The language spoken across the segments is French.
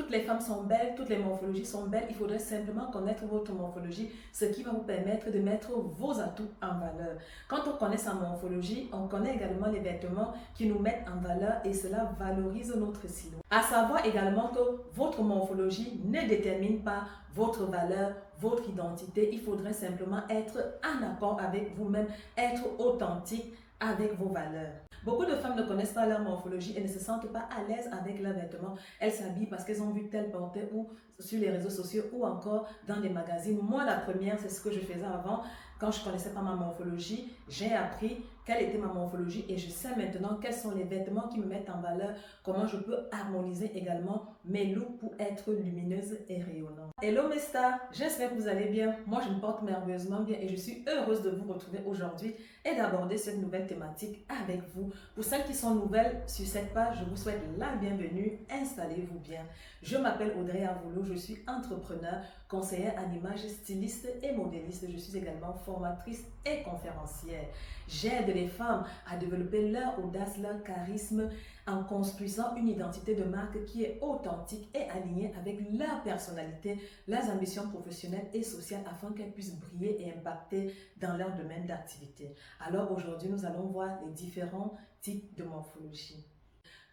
toutes les femmes sont belles, toutes les morphologies sont belles. Il faudrait simplement connaître votre morphologie, ce qui va vous permettre de mettre vos atouts en valeur. Quand on connaît sa morphologie, on connaît également les vêtements qui nous mettent en valeur et cela valorise notre silhouette. À savoir également que votre morphologie ne détermine pas votre valeur, votre identité. Il faudrait simplement être en accord avec vous-même, être authentique avec vos valeurs. Beaucoup de femmes ne connaissent pas leur morphologie et ne se sentent pas à l'aise avec leurs vêtements. Elles s'habillent parce qu'elles ont vu tel porter ou sur les réseaux sociaux ou encore dans des magazines. Moi, la première, c'est ce que je faisais avant. Quand je ne connaissais pas ma morphologie, j'ai appris quelle était ma morphologie et je sais maintenant quels sont les vêtements qui me mettent en valeur, comment je peux harmoniser également mes looks pour être lumineuse et rayonnante. Hello mes stars, j'espère que vous allez bien. Moi, je me porte merveilleusement bien et je suis heureuse de vous retrouver aujourd'hui et d'aborder cette nouvelle thématique avec vous. Pour celles qui sont nouvelles sur cette page, je vous souhaite la bienvenue. Installez-vous bien. Je m'appelle Audrey Avoulou, je suis entrepreneur, conseillère en image, styliste et modéliste. Je suis également formatrice et conférencière. J'aide les femmes à développer leur audace, leur charisme en construisant une identité de marque qui est authentique et alignée avec leur personnalité, leurs ambitions professionnelles et sociales afin qu'elles puissent briller et impacter dans leur domaine d'activité. Alors aujourd'hui, nous allons voir les différents types de morphologie.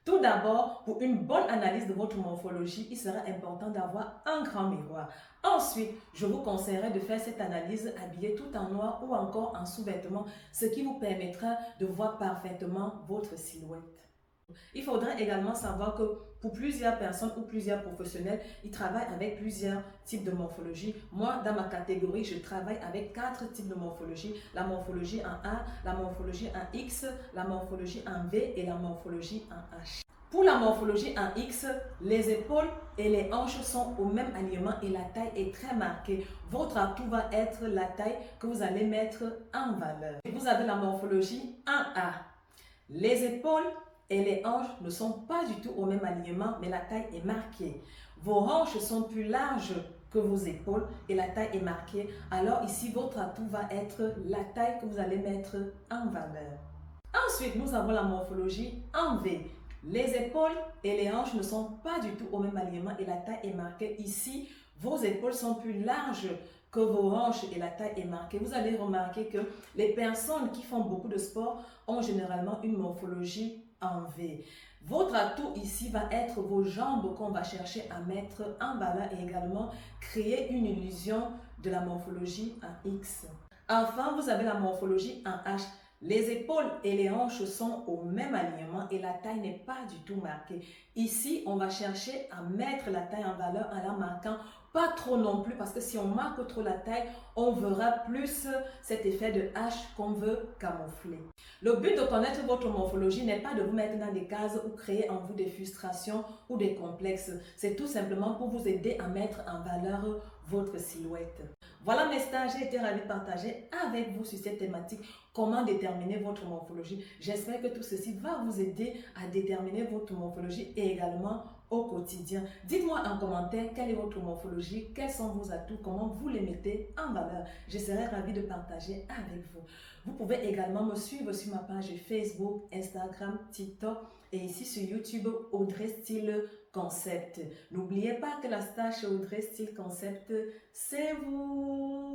Tout d'abord, pour une bonne analyse de votre morphologie, il sera important d'avoir un grand miroir. Ensuite, je vous conseillerais de faire cette analyse habillée tout en noir ou encore en sous-vêtements, ce qui vous permettra de voir parfaitement votre silhouette. Il faudrait également savoir que pour plusieurs personnes ou plusieurs professionnels, ils travaillent avec plusieurs types de morphologie. Moi, dans ma catégorie, je travaille avec 4 types de morphologie. La morphologie en A, la morphologie en X, la morphologie en V et la morphologie en H. Pour la morphologie en X, les épaules et les hanches sont au même alignement et la taille est très marquée. Votre atout va être la taille que vous allez mettre en valeur. Vous avez la morphologie en A. Les épaules et les hanches ne sont pas du tout au même alignement, mais la taille est marquée. Vos hanches sont plus larges que vos épaules et la taille est marquée. Alors ici, votre atout va être la taille que vous allez mettre en valeur. Ensuite, nous avons la morphologie en V. Les épaules et les hanches ne sont pas du tout au même alignement et la taille est marquée. Ici, vos épaules sont plus larges que vos hanches et la taille est marquée. Vous allez remarquer que les personnes qui font beaucoup de sport ont généralement une morphologie en V. Votre atout ici va être vos jambes qu'on va chercher à mettre en valeur et également créer une illusion de la morphologie en X. Enfin, vous avez la morphologie en H. Les épaules et les hanches sont au même alignement et la taille n'est pas du tout marquée. Ici, on va chercher à mettre la taille en valeur en la marquant pas trop non plus, parce que si on marque trop la taille, on verra plus cet effet de H qu'on veut camoufler. Le but de connaître votre morphologie n'est pas de vous mettre dans des cases ou créer en vous des frustrations ou des complexes. C'est tout simplement pour vous aider à mettre en valeur votre silhouette. Voilà mes stars, j'ai été ravie de partager avec vous sur cette thématique, comment déterminer votre morphologie. J'espère que tout ceci va vous aider à déterminer votre morphologie et également au quotidien. Dites-moi en commentaire quelle est votre morphologie, quels sont vos atouts, comment vous les mettez en valeur. Je serai ravie de partager avec vous. Vous pouvez également me suivre sur ma page Facebook, Instagram, TikTok et ici sur YouTube, Audrey Style Concept. N'oubliez pas que la star chez Audrey Style Concept, c'est vous.